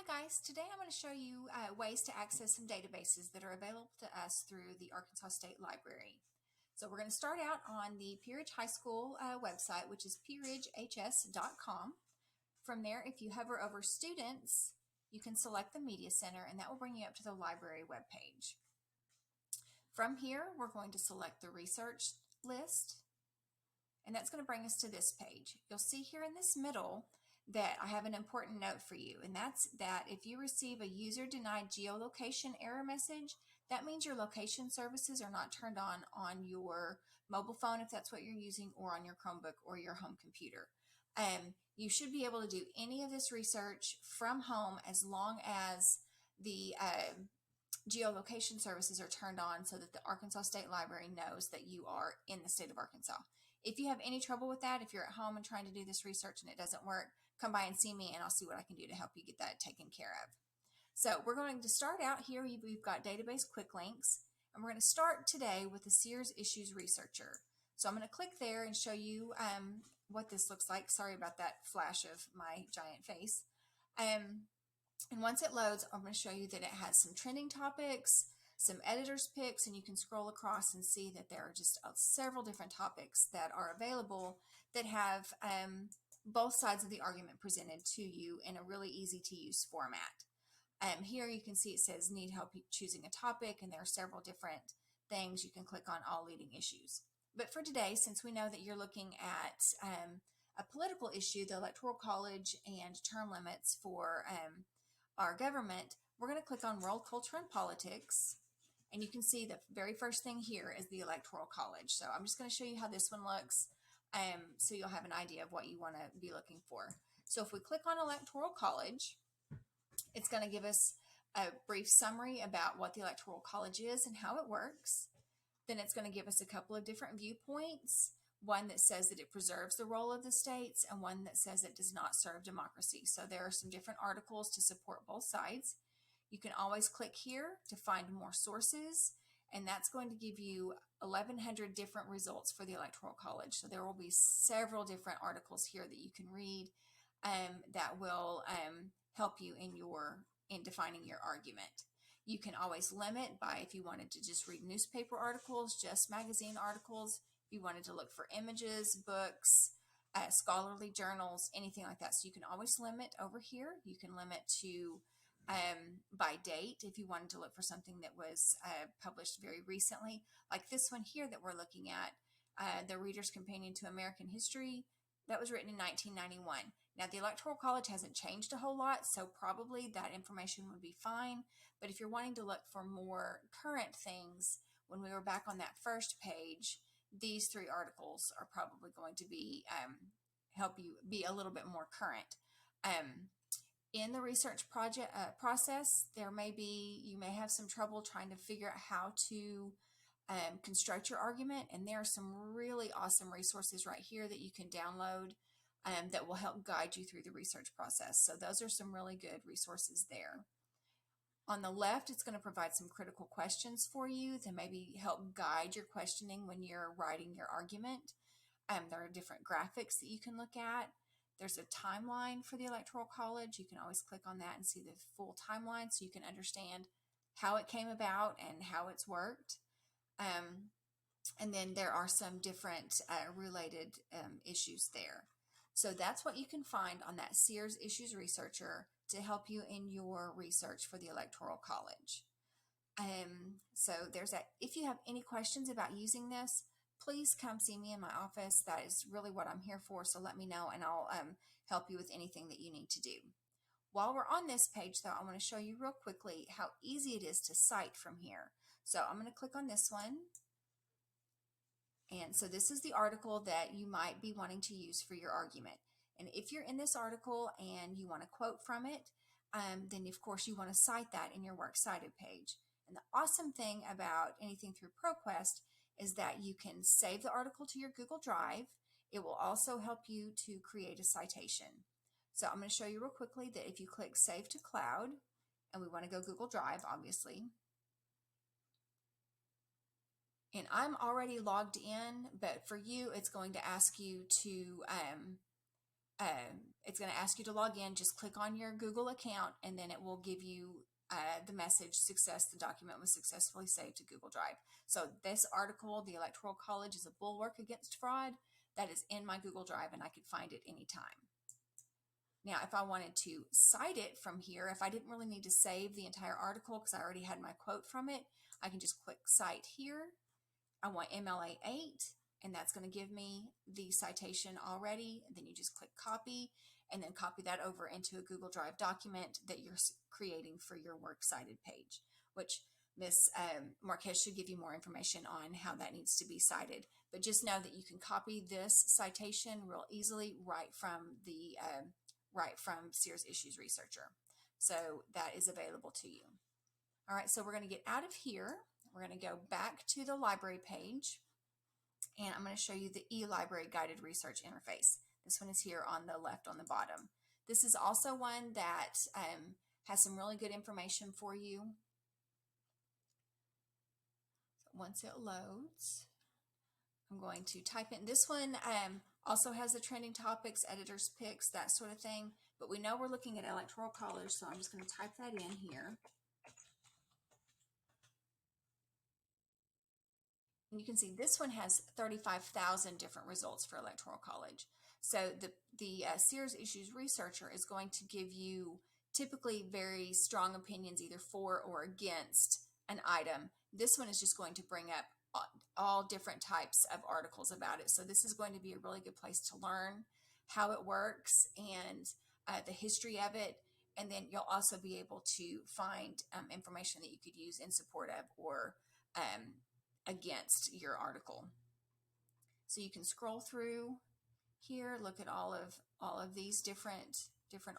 guys, today I'm going to show you ways to access some databases that are available to us through the Arkansas State Library. So we're going to start out on the Pea Ridge High School website, which is pearidgehs.com. From there, if you hover over Students, you can select the Media Center and that will bring you up to the library webpage. From here, we're going to select the research list and that's going to bring us to this page. You'll see here in this middle that I have an important note for you, and that's that if you receive a user denied geolocation error message, that means your location services are not turned on your mobile phone if that's what you're using, or on your Chromebook or your home computer. You should be able to do any of this research from home as long as the geolocation services are turned on so that the Arkansas State Library knows that you are in the state of Arkansas. If you have any trouble with that, if you're at home and trying to do this research and it doesn't work, come by and see me and I'll see what I can do to help you get that taken care of. So we're going to start out here. We've got database quick links, and we're going to start today with the Sears Issues Researcher. So I'm going to click there and show you what this looks like. Sorry about that flash of my giant face. And once it loads, I'm going to show you that it has some trending topics, some editor's picks, and you can scroll across and see that there are just several different topics that are available that have both sides of the argument presented to you in a really easy to use format. Here you can see it says need help choosing a topic, and there are several different things. You can click on all leading issues. But for today, since we know that you're looking at a political issue, the Electoral College and term limits for our government, we're going to click on World Culture and Politics, and you can see the very first thing here is the Electoral College. So I'm just going to show you how this one looks so you'll have an idea of what you want to be looking for. So if we click on Electoral College, it's going to give us a brief summary about what the Electoral College is and how it works. Then it's going to give us a couple of different viewpoints, one that says that it preserves the role of the states and one that says it does not serve democracy. So there are some different articles to support both sides. You can always click here to find more sources, and that's going to give you 1,100 different results for the Electoral College. So there will be several different articles here that you can read that will help you in defining your argument. You can always limit by if you wanted to just read newspaper articles, just magazine articles, if you wanted to look for images, books, scholarly journals, anything like that. So you can always limit over here. You can limit to by date if you wanted to look for something that was published very recently, like this one here that we're looking at, the Reader's Companion to American History, that was written in 1991. Now, the Electoral College hasn't changed a whole lot, so probably that information would be fine. But if you're wanting to look for more current things, when we were back on that first page, these three articles are probably going to be help you be a little bit more current. In the research process, you may have some trouble trying to figure out how to construct your argument, and there are some really awesome resources right here that you can download that will help guide you through the research process. So those are some really good resources there. On the left, it's going to provide some critical questions for you to maybe help guide your questioning when you're writing your argument. There are different graphics that you can look at. There's a timeline for the Electoral College. You can always click on that and see the full timeline so you can understand how it came about and how it's worked. And then there are some different related issues there. So that's what you can find on that Sears Issues Researcher to help you in your research for the Electoral College. So there's that. If you have any questions about using this, please come see me in my office. That is really what I'm here for. So let me know and I'll help you with anything that you need to do. While we're on this page, though, I want to show you real quickly how easy it is to cite from here. So I'm going to click on this one. And so this is the article that you might be wanting to use for your argument. And if you're in this article and you want to quote from it, then of course you want to cite that in your Works Cited page. And the awesome thing about anything through ProQuest is that you can save the article to your Google Drive. It will also help you to create a citation. So I'm going to show you real quickly that if you click Save to Cloud, and we want to go Google Drive, obviously, and I'm already logged in, but for you, it's going to ask you to it's going to ask you to log in. Just click on your Google account, and then it will give you the message, success, the document was successfully saved to Google Drive. So this article, The Electoral College is a Bulwark Against Fraud, that is in my Google Drive, and I could find it anytime. Now, if I wanted to cite it from here, if I didn't really need to save the entire article because I already had my quote from it, I can just click Cite Here. I want MLA 8, and that's going to give me the citation already. And then you just click Copy, and then copy that over into a Google Drive document that you're creating for your works cited page, which Ms. Marquez should give you more information on how that needs to be cited. But just know that you can copy this citation real easily right from Sears Issues Researcher. So that is available to you. All right, so we're going to get out of here. We're going to go back to the library page, and I'm going to show you the eLibrary Guided Research Interface. This one is here on the left on the bottom. This is also one that has some really good information for you. So once it loads, I'm going to type in. This one also has the trending topics, editors' picks, that sort of thing. But we know we're looking at Electoral College, so I'm just going to type that in here. And you can see this one has 35,000 different results for Electoral College. So the Sears Issues Researcher is going to give you typically very strong opinions either for or against an item. This one is just going to bring up all different types of articles about it. So this is going to be a really good place to learn how it works and the history of it. And then you'll also be able to find information that you could use in support of or against your article. So you can scroll through here, look at all of these different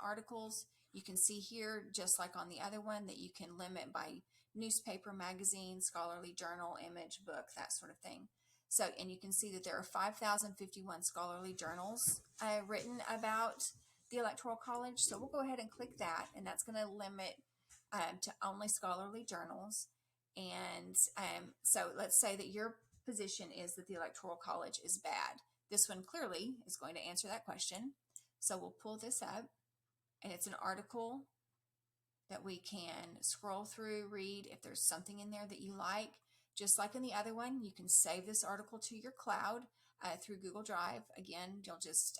articles. You can see here, just like on the other one, that you can limit by newspaper, magazine, scholarly journal, image, book, that sort of thing. So, and you can see that there are 5,051 scholarly journals written about the Electoral College. So we'll go ahead and click that, and that's going to limit to only scholarly journals. And so let's say that your position is that the Electoral College is bad. This one clearly is going to answer that question. So we'll pull this up, and it's an article that we can scroll through, read. If there's something in there that you like, just like in the other one, you can save this article to your cloud through Google Drive. Again, you'll just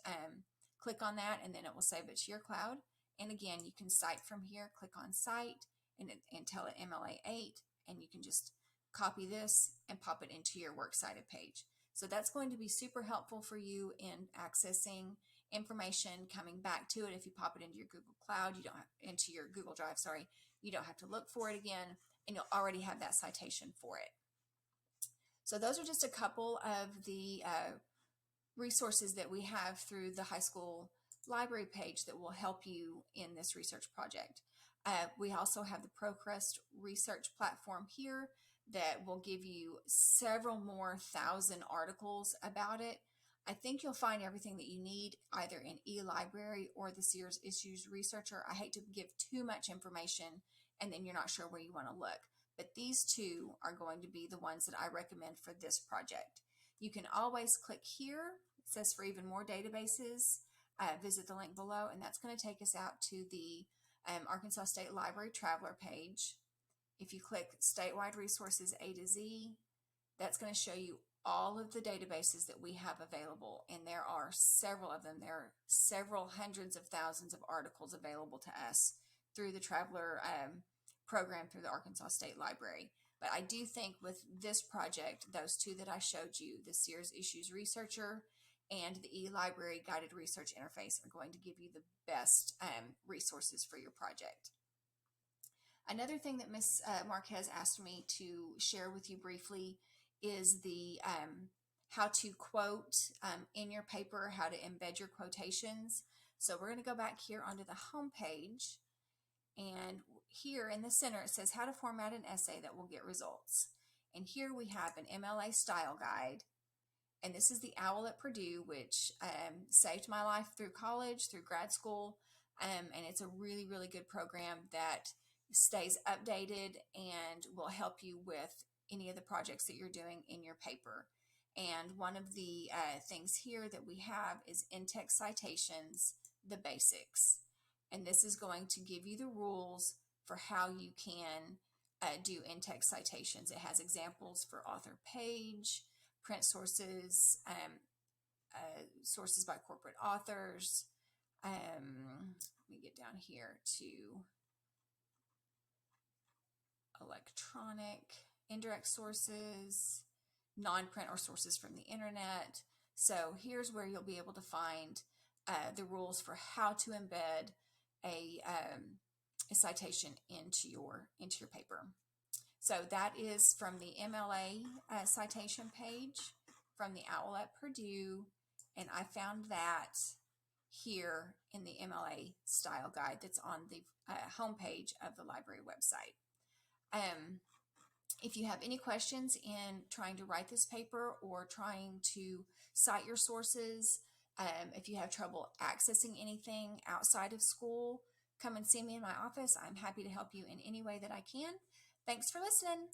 click on that, and then it will save it to your cloud. And again, you can cite from here, click on Cite, and tell it MLA 8, and you can just copy this and pop it into your works cited page. So that's going to be super helpful for you in accessing information, coming back to it. If you pop it into your Google Cloud, into your Google Drive, sorry, you don't have to look for it again, and you'll already have that citation for it. So those are just a couple of the resources that we have through the high school library page that will help you in this research project. We also have the ProQuest research platform here that will give you several more thousand articles about it. I think you'll find everything that you need either in eLibrary or the Sears Issues Researcher. I hate to give too much information and then you're not sure where you want to look. But these two are going to be the ones that I recommend for this project. You can always click here. It says for even more databases, visit the link below, and that's going to take us out to the Arkansas State Library Traveler page. If you click Statewide Resources A to Z, that's going to show you all of the databases that we have available, and there are several of them. There are several hundreds of thousands of articles available to us through the Traveler program through the Arkansas State Library. But I do think with this project, those two that I showed you, the Sears Issues Researcher and the eLibrary Guided Research Interface, are going to give you the best resources for your project. Another thing that Ms. Marquez asked me to share with you briefly is the how to quote in your paper, how to embed your quotations. So we're going to go back here onto the home page, and here in the center it says how to format an essay that will get results. And here we have an MLA style guide, and this is the OWL at Purdue, which saved my life through college, through grad school, and it's a really, really good program that stays updated and will help you with any of the projects that you're doing in your paper. And one of the things here that we have is in-text citations the basics. And this is going to give you the rules for how you can do in-text citations. It has examples for author page, print sources, sources by corporate authors. Let me get down here to electronic, indirect sources, non-print or sources from the internet. So here's where you'll be able to find the rules for how to embed a citation into your paper. So that is from the MLA citation page from the OWL at Purdue, and I found that here in the MLA style guide that's on the homepage of the library website. If you have any questions in trying to write this paper or trying to cite your sources, if you have trouble accessing anything outside of school, come and see me in my office. I'm happy to help you in any way that I can. Thanks for listening.